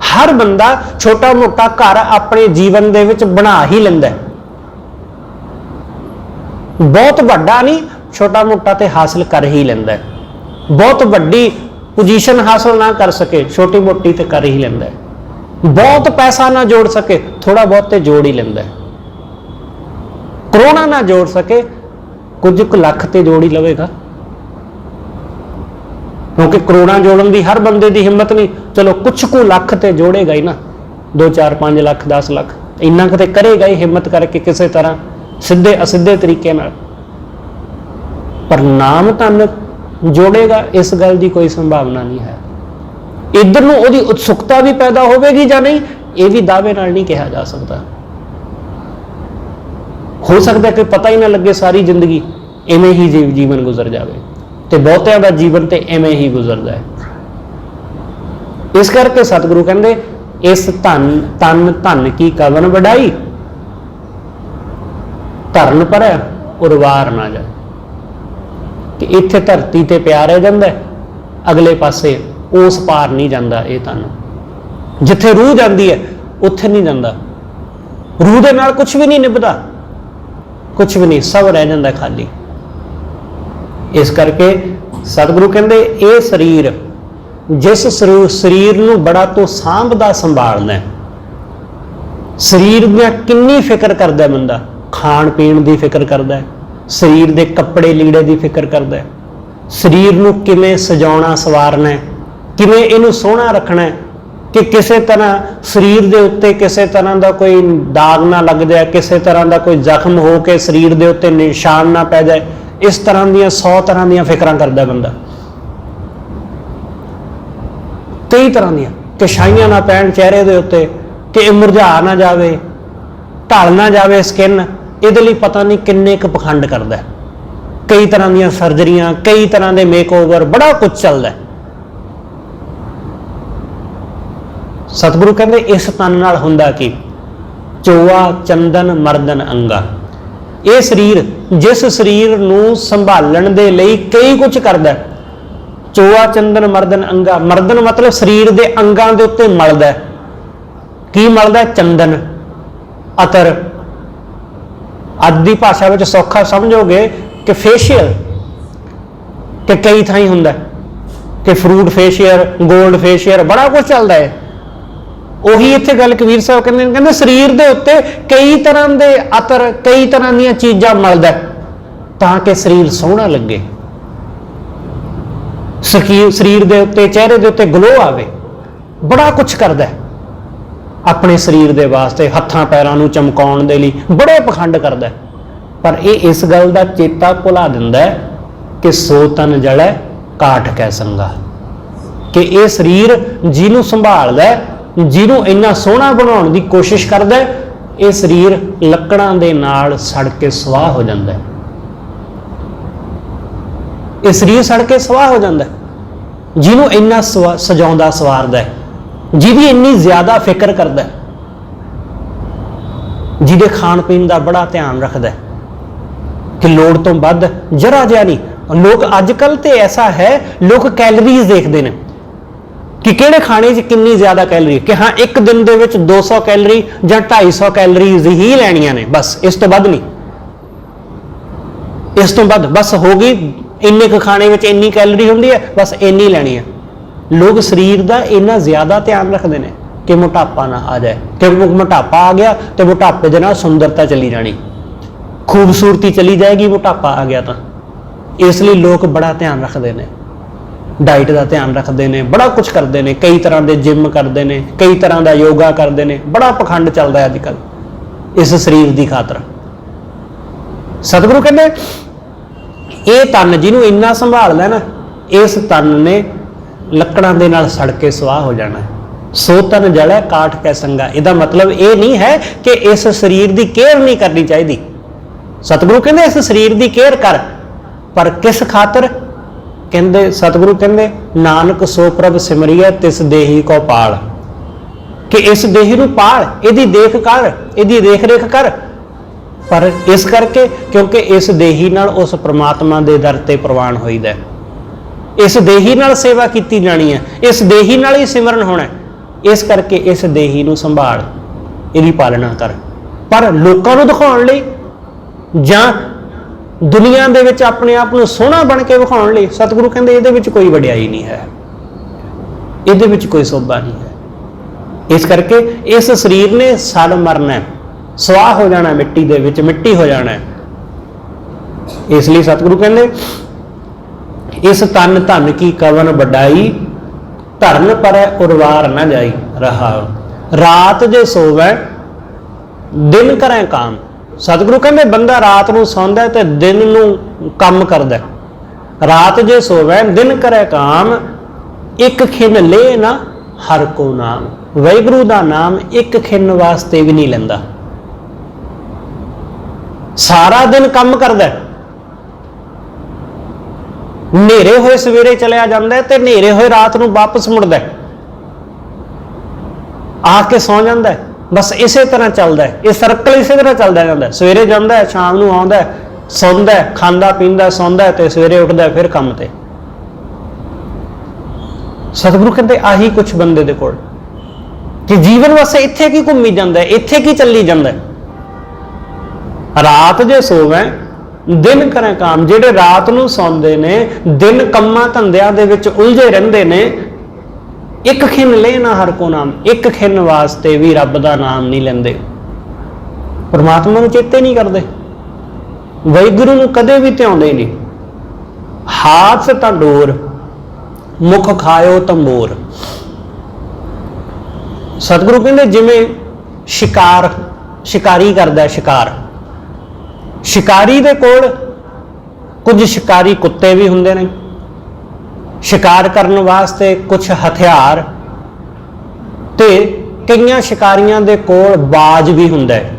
ਹਰ ਬੰਦਾ ਛੋਟਾ ਮੋਟਾ ਘਰ ਆਪਣੇ ਜੀਵਨ ਦੇ ਵਿੱਚ ਬਣਾ ਹੀ ਲੈਂਦਾ, ਬਹੁਤ ਵੱਡਾ ਨਹੀਂ, ਛੋਟਾ ਮੋਟਾ ਤੇ ਹਾਸਲ ਕਰ ਹੀ ਲੈਂਦਾ। ਬਹੁਤ ਵੱਡੀ ਪੋਜੀਸ਼ਨ ਹਾਸਲ ਨਾ ਕਰ ਸਕੇ, ਛੋਟੀ ਮੋਟੀ ਤੇ ਕਰ ਹੀ ਲੈਂਦਾ। ਬਹੁਤ ਪੈਸਾ ਨਾ ਜੋੜ ਸਕੇ, ਥੋੜਾ ਬਹੁਤ ਤੇ ਜੋੜ ਹੀ ਲੈਂਦਾ। ਕਰੋੜਾਂ ਨਾ ਜੋੜ ਸਕੇ, ਕੁਝ ਕੁ ਲੱਖ ਤੇ ਜੋੜ ਹੀ ਲਵੇਗਾ, ਕਿਉਂਕਿ ਕਰੋੜਾਂ ਜੋੜਨ ਦੀ ਹਰ ਬੰਦੇ ਦੀ ਹਿੰਮਤ ਨਹੀਂ। ਚਲੋ ਕੁਛ ਕੁ ਲੱਖ ਤੇ ਜੋੜੇਗਾ ਹੀ ਨਾ, 2 4 5 ਲੱਖ 10 ਲੱਖ ਇੰਨਾ ਕਿਤੇ ਕਰੇਗਾ ਹੀ ਹਿੰਮਤ ਕਰਕੇ ਕਿਸੇ ਤਰ੍ਹਾਂ, ਸਿੱਧੇ ਅਸਿੱਧੇ ਤਰੀਕੇ ਨਾਲ। ਪਰ ਨਾਮ ਧਨ ਜੋੜੇਗਾ, ਇਸ ਗੱਲ ਦੀ ਕੋਈ ਸੰਭਾਵਨਾ ਨਹੀਂ ਹੈ। ਇੱਧਰ ਨੂੰ ਉਹਦੀ ਉਤਸੁਕਤਾ ਵੀ ਪੈਦਾ ਹੋਵੇਗੀ ਜਾਂ ਨਹੀਂ, ਇਹ ਵੀ ਦਾਅਵੇ ਨਾਲ ਨਹੀਂ ਕਿਹਾ ਜਾ ਸਕਦਾ। ਹੋ ਸਕਦਾ ਕਿ ਪਤਾ ਹੀ ਨਾ ਲੱਗੇ, ਸਾਰੀ ਜ਼ਿੰਦਗੀ ਐਵੇਂ ਹੀ ਜੀਵਨ ਗੁਜ਼ਰ ਜਾਵੇ, ਤੇ ਬਹੁਤਿਆਂ ਦਾ ਜੀਵਨ ਤੇ ਐਵੇਂ ਹੀ ਗੁਜ਼ਰਦਾ ਹੈ। ਇਸ ਕਰਕੇ ਸਤਿਗੁਰੂ ਕਹਿੰਦੇ ਇਸ ਧਨ ਕੀ ਕਵਨ ਵਡਾਈ, ਧਰਨ ਪਰ ਉਰਵਾਰ ਨਾ ਜਾਏ। ਕਿ ਇੱਥੇ ਧਰਤੀ ਤੇ ਪਿਆਰ ਰਹਿ ਜਾਂਦਾ, ਅਗਲੇ ਪਾਸੇ ਉਸ ਪਾਰ ਨਹੀਂ ਜਾਂਦਾ। ਇਹ ਧਨ ਜਿੱਥੇ ਰੂਹ ਜਾਂਦੀ ਹੈ ਉੱਥੇ ਨਹੀਂ ਜਾਂਦਾ, ਰੂਹ ਦੇ ਨਾਲ ਕੁਝ ਵੀ ਨਹੀਂ ਨਿਭਦਾ, ਕੁਝ ਵੀ ਨਹੀਂ, ਸਭ ਰਹਿ ਜਾਂਦਾ ਖਾਲੀ। ਇਸ ਕਰਕੇ ਸਤਿਗੁਰੂ ਕਹਿੰਦੇ ਇਹ ਸਰੀਰ, ਜਿਸ ਸਰੀਰ ਨੂੰ ਬੜਾ ਤੋਂ ਸਾਂਭਦਾ ਸੰਭਾਲਦਾ, ਸਰੀਰ ਦੀਆਂ ਕਿੰਨੀ ਫਿਕਰ ਕਰਦਾ ਬੰਦਾ, ਖਾਣ ਪੀਣ ਦੀ ਫਿਕਰ ਕਰਦਾ, ਸਰੀਰ ਦੇ ਕੱਪੜੇ ਲੀੜੇ ਦੀ ਫਿਕਰ ਕਰਦਾ, ਸਰੀਰ ਨੂੰ ਕਿਵੇਂ ਸਜਾਉਣਾ ਸਵਾਰਨਾ, ਕਿਵੇਂ ਇਹਨੂੰ ਸੋਹਣਾ ਰੱਖਣਾ, ਕਿ ਕਿਸੇ ਤਰ੍ਹਾਂ ਸਰੀਰ ਦੇ ਉੱਤੇ ਕਿਸੇ ਤਰ੍ਹਾਂ ਦਾ ਕੋਈ ਦਾਗ ਨਾ ਲੱਗ ਜਾਏ, ਕਿਸੇ ਤਰ੍ਹਾਂ ਦਾ ਕੋਈ ਜ਼ਖਮ ਹੋ ਕੇ ਸਰੀਰ ਦੇ ਉੱਤੇ ਨਿਸ਼ਾਨ ਨਾ ਪੈ ਜਾਏ। ਇਸ ਤਰ੍ਹਾਂ ਦੀਆਂ 100 ਤਰ੍ਹਾਂ ਦੀਆਂ ਫਿਕਰਾਂ ਕਰਦਾ ਬੰਦਾ, ਕਈ ਤਰ੍ਹਾਂ ਦੀਆਂ, ਕਿ ਛਾਈਆਂ ਨਾ ਪੈਣ ਚਿਹਰੇ ਦੇ ਉੱਤੇ, ਕਿ ਇਹ ਮੁਰਝਾ ਨਾ ਜਾਵੇ, ਢਲ ਨਾ ਜਾਵੇ ਸਕਿਨ, ਇਹਦੇ ਲਈ ਪਤਾ ਨਹੀਂ ਕਿੰਨੇ ਕੁ ਪਖੰਡ ਕਰਦਾ ਹੈ। ਕਈ ਤਰ੍ਹਾਂ ਦੀਆਂ ਸਰਜਰੀਆਂ, ਕਈ ਤਰ੍ਹਾਂ ਦੇ ਮੇਕਓਵਰ, ਬੜਾ ਕੁਝ ਚੱਲਦਾ ਹੈ। ਸਤਿਗੁਰੂ ਕਹਿੰਦੇ ਇਸ ਤਨ ਨਾਲ ਹੁੰਦਾ ਕੀ? ਚੋਆ ਚੰਦਨ ਮਰਦਨ ਅੰਗਾ। ਇਹ ਸਰੀਰ, ਜਿਸ ਸਰੀਰ ਨੂੰ ਸੰਭਾਲਣ ਦੇ ਲਈ ਕਈ ਕੁਝ ਕਰਦਾ ਹੈ। ਚੋਆ ਚੰਦਨ ਮਰਦਨ ਅੰਗਾ, ਮਰਦਨ ਮਤਲਬ ਸਰੀਰ ਦੇ ਅੰਗਾਂ ਦੇ ਉੱਤੇ ਮਲਦਾ। ਕੀ ਮਲਦਾ? ਚੰਦਨ, ਅਤਰ। ਅੱਜ ਦੀ ਭਾਸ਼ਾ ਵਿੱਚ ਸੌਖਾ ਸਮਝੋਗੇ ਕਿ ਫੇਸ਼ੀਅਲ, ਕਿ ਕਈ ਥਾਈਂ ਹੁੰਦਾ ਕਿ ਫਰੂਟ ਫੇਸ਼ੀਅਲ, ਗੋਲਡ ਫੇਸ਼ੀਅਲ, ਬੜਾ ਕੁਝ ਚੱਲਦਾ ਹੈ। ਉਹੀ ਇੱਥੇ ਗੱਲ ਕਬੀਰ ਸਾਹਿਬ ਕਹਿੰਦੇ ਸਰੀਰ ਦੇ ਉੱਤੇ ਕਈ ਤਰ੍ਹਾਂ ਦੇ ਅਤਰ, ਕਈ ਤਰ੍ਹਾਂ ਦੀਆਂ ਚੀਜ਼ਾਂ ਮਲਦਾ ਤਾਂ ਕਿ ਸਰੀਰ ਸੋਹਣਾ ਲੱਗੇ, ਸਰੀਰ ਦੇ ਉੱਤੇ, ਚਿਹਰੇ ਦੇ ਉੱਤੇ ਗਲੋ ਆਵੇ। ਬੜਾ ਕੁਝ ਕਰਦਾ ਆਪਣੇ ਸਰੀਰ ਦੇ ਵਾਸਤੇ, ਹੱਥਾਂ ਪੈਰਾਂ ਨੂੰ ਚਮਕਾਉਣ ਦੇ ਲਈ ਬੜੇ ਪਖੰਡ ਕਰਦਾ। ਪਰ ਇਹ ਇਸ ਗੱਲ ਦਾ ਚੇਤਾ ਭੁਲਾ ਦਿੰਦਾ ਕਿ ਸੋ ਤਨ ਜੜੈ ਕਾਠ ਕੈ ਸੰਗਾ, ਕਿ ਇਹ ਸਰੀਰ ਜਿਹਨੂੰ ਸੰਭਾਲਦਾ, ਜਿਹਨੂੰ ਇੰਨਾ ਸੋਹਣਾ ਬਣਾਉਣ ਦੀ ਕੋਸ਼ਿਸ਼ ਕਰਦਾ, ਇਹ ਸਰੀਰ ਲੱਕੜਾਂ ਦੇ ਨਾਲ ਸੜ ਕੇ ਸਵਾਹ ਹੋ ਜਾਂਦਾ। ਇਹ ਸਰੀਰ ਸੜ ਕੇ ਸਵਾਹ ਹੋ ਜਾਂਦਾ। ਜਿਹਨੂੰ ਇੰਨਾ ਸਜਾਉਂਦਾ ਸਵਾਰਦਾ, ਜਿਹਦੀ ਇੰਨੀ ਜ਼ਿਆਦਾ ਫਿਕਰ ਕਰਦਾ, ਜਿਹਦੇ ਖਾਣ ਪੀਣ ਦਾ ਬੜਾ ਧਿਆਨ ਰੱਖਦਾ ਕਿ ਲੋੜ ਤੋਂ ਵੱਧ ਜਰਾ ਜਿਹਾ ਨਹੀਂ। ਲੋਕ ਅੱਜ ਕੱਲ੍ਹ ਤੇ ਐਸਾ ਹੈ, ਲੋਕ ਕੈਲਰੀਜ਼ ਦੇਖਦੇ ਨੇ ਕਿ ਕਿਹੜੇ ਖਾਣੇ 'ਚ ਕਿੰਨੀ ਜ਼ਿਆਦਾ ਕੈਲਰੀ, ਕਿ ਹਾਂ ਇੱਕ ਦਿਨ ਦੇ ਵਿੱਚ 200 ਕੈਲਰੀ ਜਾਂ 250 ਕੈਲਰੀਜ਼ ਹੀ ਲੈਣੀਆਂ ਨੇ, ਬਸ ਇਸ ਤੋਂ ਵੱਧ ਨਹੀਂ। ਇਸ ਤੋਂ ਵੱਧ ਬਸ ਹੋ ਗਈ, ਇੰਨੇ ਕੁ ਖਾਣੇ ਵਿੱਚ ਇੰਨੀ ਕੈਲਰੀ ਹੁੰਦੀ ਹੈ, ਬਸ ਇੰਨੀ ਲੈਣੀ ਹੈ। ਲੋਕ ਸਰੀਰ ਦਾ ਇੰਨਾ ਜ਼ਿਆਦਾ ਧਿਆਨ ਰੱਖਦੇ ਨੇ ਕਿ ਮੋਟਾਪਾ ਨਾ ਆ ਜਾਏ, ਕਿਉਂਕਿ ਮੋਟਾਪਾ ਆ ਗਿਆ ਤੇ ਮੋਟਾਪੇ ਦੇ ਨਾਲ ਸੁੰਦਰਤਾ ਚਲੀ ਜਾਣੀ, ਖੂਬਸੂਰਤੀ ਚਲੀ ਜਾਏਗੀ ਮੋਟਾਪਾ ਆ ਗਿਆ ਤਾਂ। ਇਸ ਲਈ ਲੋਕ ਬੜਾ ਧਿਆਨ ਰੱਖਦੇ ਨੇ, ਡਾਈਟ ਦਾ ਧਿਆਨ ਰੱਖਦੇ ਨੇ, ਬੜਾ ਕੁਝ ਕਰਦੇ ਨੇ, ਕਈ ਤਰ੍ਹਾਂ ਦੇ ਜਿਮ ਕਰਦੇ ਨੇ, ਕਈ ਤਰ੍ਹਾਂ ਦਾ ਯੋਗਾ ਕਰਦੇ ਨੇ, ਬੜਾ ਪਖੰਡ ਚੱਲਦਾ ਅੱਜ ਕੱਲ੍ਹ ਇਸ ਸਰੀਰ ਦੀ ਖਾਤਰ। ਸਤਿਗੁਰੂ ਕਹਿੰਦੇ ਇਹ ਤਨ ਜਿਹਨੂੰ ਇੰਨਾ ਸੰਭਾਲਦਾ ਨਾ, ਇਸ ਤਨ ਨੇ ਲੱਕੜਾਂ ਦੇ ਨਾਲ ਸੜ ਕੇ ਸਵਾਹ ਹੋ ਜਾਣਾ। ਸੋ ਤਨ ਜੜੈ ਕਾਠ ਕੈ ਸੰਗਾ। ਇਹਦਾ ਮਤਲਬ ਇਹ ਨਹੀਂ ਹੈ ਕਿ ਇਸ ਸਰੀਰ ਦੀ ਕੇਅਰ ਨਹੀਂ ਕਰਨੀ ਚਾਹੀਦੀ। ਸਤਿਗੁਰੂ ਕਹਿੰਦੇ ਇਸ ਸਰੀਰ ਦੀ ਕੇਅਰ ਕਰ, ਪਰ ਕਿਸ ਖਾਤਰ? ਕਹਿੰਦੇ ਸਤਿਗੁਰੂ ਕਹਿੰਦੇ ਨਾਨਕ ਸੋ ਪ੍ਰਭ ਸਿਮਰਿਐ ਤਿਸ ਦੇਹੀ ਕੋ ਪਾਲ, ਕਿ ਇਸ ਦੇਹੀ ਨੂੰ ਪਾਲ, ਇਹਦੀ ਦੇਖ ਕਰ, ਇਹਦੀ ਦੇਖ ਰੇਖ ਕਰ। ਪਰ ਇਸ ਕਰਕੇ ਕਿਉਂਕਿ ਇਸ ਦੇਹੀ ਨਾਲ ਉਸ ਪ੍ਰਮਾਤਮਾ ਦੇ ਦਰ ਤੇ ਪ੍ਰਵਾਨ ਹੋਈਦਾ, ਇਸ ਦੇਹੀ ਨਾਲ ਸੇਵਾ ਕੀਤੀ ਜਾਣੀ ਹੈ, ਇਸ ਦੇਹੀ ਨਾਲ ਹੀ ਸਿਮਰਨ ਹੋਣਾ। ਇਸ ਕਰਕੇ ਇਸ ਦੇਹੀ ਨੂੰ ਸੰਭਾਲ, ਇਹਦੀ ਪਾਲਣਾ ਕਰ। ਪਰ ਲੋਕਾਂ ਨੂੰ ਦਿਖਾਉਣ ਲਈ ਜਾਂ ਦੁਨੀਆ ਦੇ ਵਿੱਚ ਆਪਣੇ ਆਪ ਨੂੰ ਸੋਹਣਾ ਬਣ ਕੇ ਵਿਖਾਉਣ ਲਈ, ਸਤਿਗੁਰੂ ਕਹਿੰਦੇ ਇਹਦੇ ਵਿੱਚ ਕੋਈ ਵਡਿਆਈ ਨਹੀਂ ਹੈ, ਇਹਦੇ ਵਿੱਚ ਕੋਈ ਸੋਭਾ ਨਹੀਂ ਹੈ। ਇਸ ਕਰਕੇ ਇਸ ਸਰੀਰ ਨੇ ਸੜ ਮਰਨਾ, ਸਵਾਹ ਹੋ ਜਾਣਾ, ਮਿੱਟੀ ਦੇ ਵਿੱਚ ਮਿੱਟੀ ਹੋ ਜਾਣਾ। ਇਸ ਲਈ ਸਤਿਗੁਰੂ ਕਹਿੰਦੇ ਇਸ ਤਨ ਧਨ ਕੀ ਕਵਨ ਵਡਾਈ, ਧਰਨ ਪਰੈ ਉਰਵਾਰ ਨਾ ਜਾਈ ਰਹਾ। ਰਾਤ ਜੇ ਸੋਵੈ ਦਿਨ ਕਰੈ ਕਾਮ। ਸਤਿਗੁਰੂ ਕਹਿੰਦੇ ਬੰਦਾ ਰਾਤ ਨੂੰ ਸੌਂਦਾ ਤੇ ਦਿਨ ਨੂੰ ਕੰਮ ਕਰਦਾ। ਰਾਤ ਜੇ ਸੋਵੈ ਦਿਨ ਕਰੈ ਕਾਮ, ਇੱਕ ਖਿਨ ਲੈ ਨਾ ਹਰ ਕੋ ਨਾਮ। ਵਾਹਿਗੁਰੂ ਦਾ ਨਾਮ ਇੱਕ ਖਿਨ ਵਾਸਤੇ ਵੀ ਨਹੀਂ ਲੈਂਦਾ, ਸਾਰਾ ਦਿਨ ਕੰਮ ਕਰਦਾ। ਹਨੇਰੇ ਹੋਏ ਸਵੇਰੇ ਚਲਿਆ ਜਾਂਦਾ ਤੇ ਹਨੇਰੇ ਹੋਏ ਰਾਤ ਨੂੰ ਵਾਪਸ ਮੁੜਦਾ, ਆ ਕੇ ਸੌ ਜਾਂਦਾ। ਬਸ ਇਸੇ ਤਰ੍ਹਾਂ ਚੱਲਦਾ, ਇਹ ਸਰਕਲ ਇਸੇ ਤਰ੍ਹਾਂ ਚੱਲਦਾ ਜਾਂਦਾ। ਸਵੇਰੇ ਜਾਂਦਾ, ਸ਼ਾਮ ਨੂੰ ਆਉਂਦਾ, ਸੌਂਦਾ, ਖਾਂਦਾ ਪੀਂਦਾ, ਸੌਂਦਾ ਤੇ ਸਵੇਰੇ ਉੱਠਦਾ ਫਿਰ ਕੰਮ ਤੇ। ਸਤਿਗੁਰੂ ਕਹਿੰਦੇ ਆਹੀ ਕੁਛ ਬੰਦੇ ਦੇ ਕੋਲ, ਕਿ ਜੀਵਨ ਵਾਸਤੇ ਇੱਥੇ ਕੀ ਘੁੰਮੀ ਜਾਂਦਾ, ਇੱਥੇ ਕੀ ਚੱਲੀ ਜਾਂਦਾ। ਰਾਤ ਜੇ ਸੋਵੈ ਦਿਨ ਕਰੇ ਕਾਮ। ਜਿਹੜੇ ਰਾਤ ਨੂੰ ਸੌਂਦੇ ਨੇ, ਦਿਨ ਕੰਮਾਂ ਧੰਦਿਆਂ ਦੇ ਵਿੱਚ ਉਲਝੇ ਰਹਿੰਦੇ ਨੇ, ਇੱਕ ਖਿਨ ਲੈ ਨਾ ਹਰ ਕੋ ਨਾਮ। ਇੱਕ ਖਿਨ ਵਾਸਤੇ ਵੀ ਰੱਬ ਦਾ ਨਾਮ ਨਹੀਂ ਲੈਂਦੇ, ਪਰਮਾਤਮਾ ਨੂੰ ਚੇਤੇ ਨਹੀਂ ਕਰਦੇ, ਵਾਹਿਗੁਰੂ ਨੂੰ ਕਦੇ ਵੀ ਧਿਆਉਂਦੇ ਨਹੀਂ। ਹਾਥ ਤਾਂ ਡੋਰ, ਮੁਖ ਖਾਇਓ ਤੰਬੋਰ। ਸਤਿਗੁਰੂ ਕਹਿੰਦੇ ਜਿਵੇਂ ਸ਼ਿਕਾਰੀ ਕਰਦਾ, ਸ਼ਿਕਾਰੀ ਦੇ ਕੋਲ ਕੁਝ ਸ਼ਿਕਾਰੀ ਕੁੱਤੇ ਵੀ ਹੁੰਦੇ ਨੇ, ਸ਼ਿਕਾਰ ਕਰਨ ਵਾਸਤੇ ਕੁਝ ਹਥਿਆਰ, ਤੇ ਕਈਆਂ ਸ਼ਿਕਾਰੀਆਂ ਦੇ ਕੋਲ ਬਾਜ ਵੀ ਹੁੰਦਾ ਹੈ।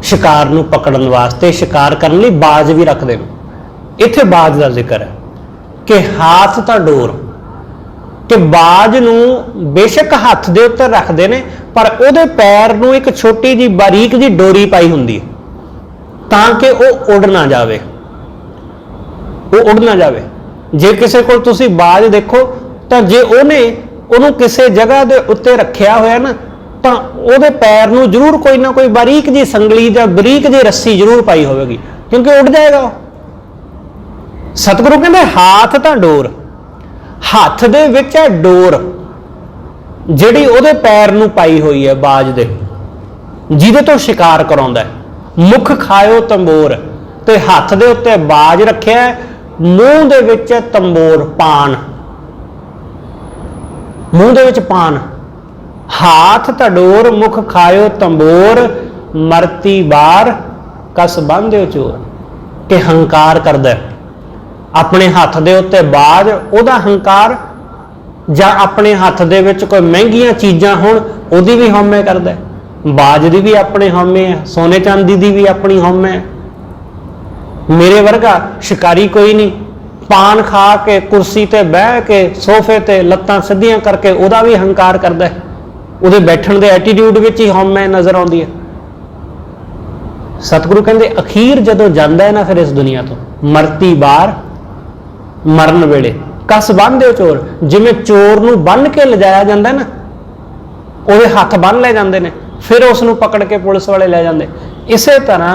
शिकार नूं पकड़न वास्ते, शिकार करने लई बाज भी रखते हैं। इत्थे बाज का जिक्र है कि हाथ तां डोर, कि बाज नूं बेशक हत्थ दे उत्ते रखते हैं पर उहदे पैर नूं एक छोटी जी बारीक जी डोरी पाई हुंदी है ताकि वह उड़ ना जाए, वो उड़ ना जाए। जे किसी को तुसी बाज देखो तो जे उन्हें किसी जगह के उत्ते रखिया होया ना तो उहदे पैर नूं जरूर कोई ना कोई बारीक जी संगली या बारीक जी रस्सी जरूर पाई होगी, क्योंकि उड़ जाएगा। सतगुरु कहते हाथ तां डोर, हत्थ दे विच है डोर जिहड़ी उहदे पैर नूं पाई हुई है बाज दे, जिहदे तो शिकार कराउंदा है। मुख खायो तंबोर, ते हत्थ दे उत्ते बाज रखिया, मूंह दे विच तंबोर पान, मूंह दे विच पान। हाथ तडोर मुख खायो तंबोर, मरती बार कस बांधियो चोर। कि हंकार करदा अपने हत्थ दे उत्ते बाज, ओहदा हंकार, जां अपने हत्थ दे विच कोई महंगियां चीज़ां होण ओहदी भी हौमे करदा। बाज दी भी अपने हौमे है, सोने चांदी दी भी अपनी हौमे है। मेरे वर्गा शिकारी कोई नहीं, पान खा के कुर्सी ते बह के सोफे ते लत्तां सीधियां करके ओहदा भी हंकार करदा है, ਉਹਦੇ बैठण के एटीट्यूड में ही हौमे नज़र आती है। सतगुरु कहते अखीर जदों जांदा है ना फिर इस दुनिया तो, मरती बार मरण वेले कस बन्नदे चोर, जिवें चोर नूं बन के लिजाया जाता है ना, ਉਹਦੇ हथ बन ले जाते हैं, फिर उसनूं पकड़ के पुलिस वाले ले जाते। इस तरह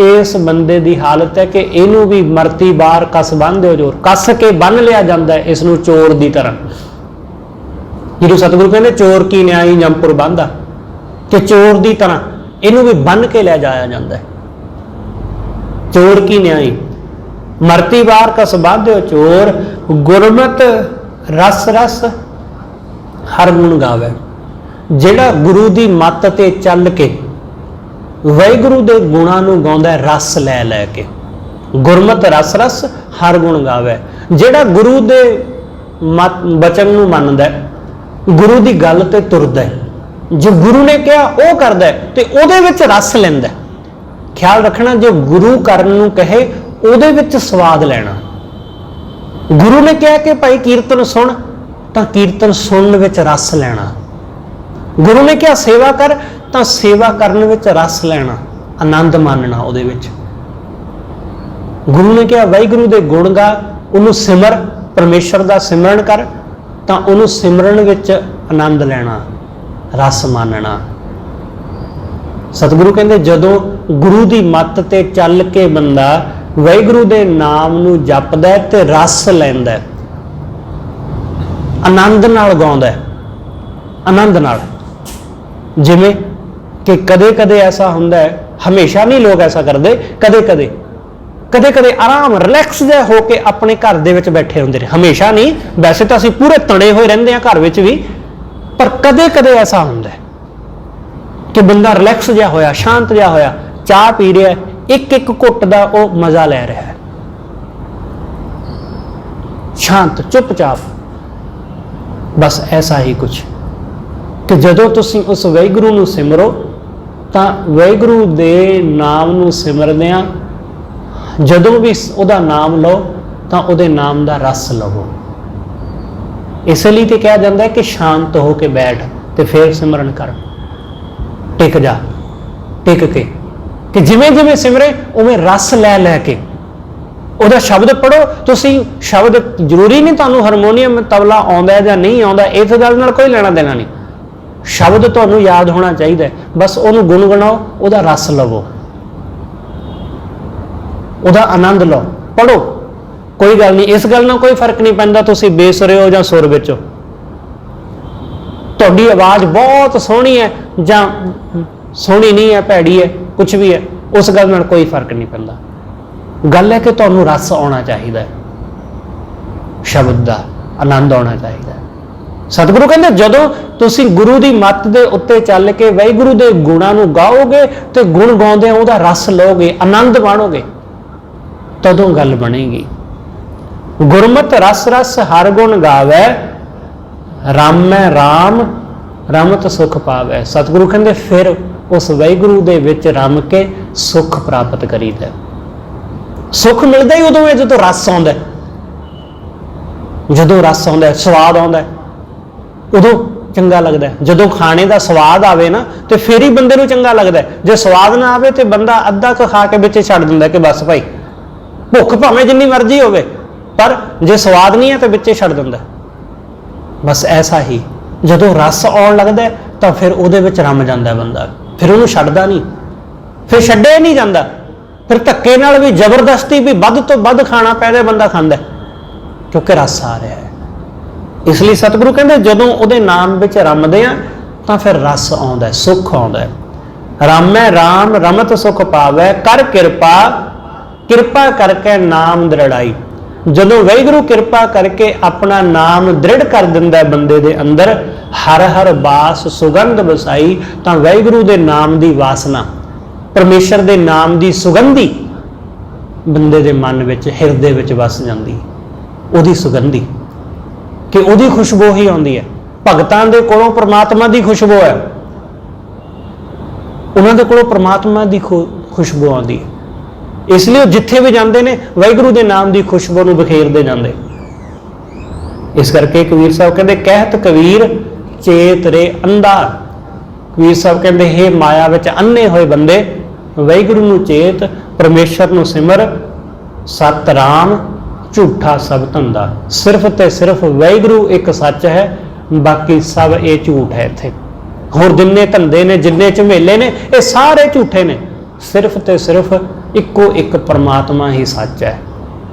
इस बंदे की हालत है कि इनू भी मरती बार कस बन्नदे चोर, कस के बन लिया जाता है इसनूं चोर की तरह। जिहनूं सतगुरु कहते चोर की न्याई जमपुर बांधा, कि चोर की तरह इनू भी बन के लै जाया जाता है। चोर की न्याई मरती बार कस बांधो चोर, गुरमत रस रस हर गुण गावे। जिहड़ा गुरु की मत ते चल के वाहिगुरू दे गुणां नूं गाउंदा रस लै लै के, गुरमत रस रस हर गुण गावे। जिहड़ा गुरु दे मत बचन नूं मनदा है, गुरु की गल ते तुरदा है, जो गुरु ने कहा वह करदा है ते उहदे विच रस लैंदा है। ख्याल रखना, जो गुरु करन नूं कहे उहदे विच स्वाद लैना। गुरु ने कहा कि भाई कीर्तन सुन, तो कीर्तन सुनन विच रस लैना। गुरु ने कहा सेवा कर, तो सेवा करन विच रस लैना, आनंद मानना उहदे विच। गुरु ने कहा वाहिगुरू दे गुण गा, उहनूं सिमर, परमेश्वर दा सिमरन कर, तो उन्होंने सिमरन विच आनंद लैना, रस मानना। सतगुरु कहते जदों गुरु की मत ते चल के बंदा वाहिगुरू दे नाम नूं जपदा है ते रस लैंदा है, आनंद नाल गाउंदा है, आनंद नाल। जिवें कि कदे कदे ऐसा हुंदा है, हमेशा नहीं लोग ऐसा करते, कदे कदे कदे कदे आराम रिलैक्स जिहा हो के अपने घर दे विच बैठे होंदे ने। हमेशा नहीं, वैसे तो असीं पूरे तणे होए रहिंदे हां घर विच भी, पर कदे कदे ऐसा हुंदा है कि बंदा रिलैक्स जिहा होया, शांत जिहा होया, चाह पी रहा है, एक एक घुट दा वो मजा लै रहा है, शांत चुपचाप। बस ऐसा ही कुछ कि जदों तुसीं उस वाहिगुरू नूं सिमरो, तां वाहिगुरू दे नाम नूं सिमरदिआं जदों भी उहदा नाम लो तो उहदे नाम दा रस लवो। इसलिए तो कहा जाता है कि शांत हो के बैठ ते फिर सिमरन कर, टिक जा, टिक के, कि जिमें जिमें सिमरे उमें रस लै लै के उहदा शब्द पढ़ो। तुसीं शब्द जरूरी नहीं तुहानूं हारमोनीयम तबला आउंदा है जां नहीं आउंदा, इस गल नाल कोई लेना देना नहीं। शब्द तुहानूं याद होना चाहिए, बस उहनूं गुणगुणाओ, उहदा रस लवो, उहदा आनंद लो, पढ़ो, कोई गल नहीं। इस गल नाल कोई फर्क नहीं पैंदा तुसीं बेसुरे हो जां सुर विच हो, तुहाडी आवाज़ बहुत सोहनी है जां सोहनी नहीं है, भैड़ी है, कुछ भी है, उस गल नाल कोई फर्क नहीं पैंदा। गल है कि तुहानूं रस आउणा चाहिए, शब्द दा आनंद आउणा चाहिए। सतगुरु कहते जदों तुसीं गुरु की मत के उत्ते चल के वाहिगुरू के गुणां नूं गाओगे तो गुण गाउंदे उहदा रस लोगे, आनंद माणोगे, तदों गल बनेगी। गुरमत रस रस हर गुण गावै, रामै राम रमत सुख पावै। सतगुरु कहते फिर उस वाहिगुरू दे विच रम के सुख प्राप्त करीदा। सुख मिलता ही उदों है जो रस आउंदा, जदों रस आउंदा, स्वाद आउंदा, उदों चंगा लगता है। जदों खाने का स्वाद आवे ना तो फिर ही बंदे नूं चंगा लगता है। जे स्वाद ना आवे तो बंदा अद्धा क खा के विच छड्ड दिंदा कि बस भाई, भुख भावें जिन्नी मर्जी होवे, पर जे स्वाद नहीं है तो विच छड्ड दिंदा। बस ऐसा ही जदों रस आउण लगदा तो फिर उहदे विच रम जांदा बंदा, फिर उहनूं छड्डदा नहीं, फिर छड्डिया नहीं जांदा, फिर धक्के नाल भी जबरदस्ती भी वध तो वध खाना पै जाए बंदा खांदा, क्योंकि रस आ रहा है। इसलिए सतगुरु कहते जदों उहदे नाम विच रमदे आ तां फिर रस आउंदा है, सुख आउंदा है। रामै राम रमत सुख पावै, कर किरपा किरपा करके नाम दृढ़ाई। जदों वाहिगुरू किरपा करके अपना नाम दृढ़ कर दिंदा है बंदे दे अंदर, हर हर बास सुगंध वसाई, तां वाहिगुरू दे नाम दी वासना, परमेश्वर दे नाम दी सुगंधी बंदे दे मन विच हिरदे विच वस जांदी, उहदी सुगंधी कि उहदी खुशबू ही आउंदी है। भगतां दे कोलों परमात्मा दी खुशबू है, उन्हां दे कोलों परमात्मा दी खुशबू आउंदी है। इसलिए जिथे भी जाते हैं वाहिगुरू के नाम की खुशबू नूं बखेरते जाते। इस करके कबीर साहब कहते कहत कबीर चेत रे अंधा। कबीर साहब कहते हे माया विच अन्ने होए बंदे, वाहिगुरू नूं चेत, परमेश्वर नूं सिमर, सत राम झूठा सब धंधा। सिर्फ ते सिर्फ वाहिगुरू एक सच है, बाकी सब ये झूठ है। इत्थे होर जिन्ने धंधे ने, जिन्ने झमेले ने, ये सारे झूठे ने। सिर्फ ते सिर्फ इक्को एक परमात्मा ही सच है।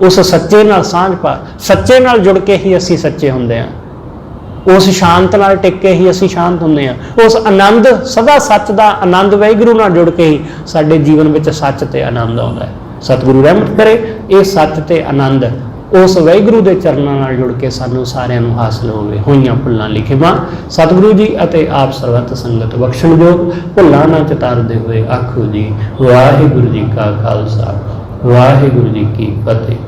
उस सच्चे नाल सांझ पा, सच्चे नाल जुड़ के ही असी सच्चे हुंदे हां। उस शांत नाल टिक के ही असी शांत हुंदे हां। उस आनंद सदा सच दा आनंद वाहिगुरू नाल जुड़ के ही साडे जीवन विच सच ते आनंद आउंदा है। सतगुरु रहमत करे ये सच ते आनंद उस वाहिगुरू दे चरनां नाल जुड़ के सानू सारिआं नूं हासिल होवे। होईआं भुल्लां लिखिमां सतगुरु जी अते आप सर्वत संगत बख्शण जोग, भुल्लां ना चितारदे होए आखो जी वाहिगुरू जी का खालसा वाहिगुरू जी की फतेह।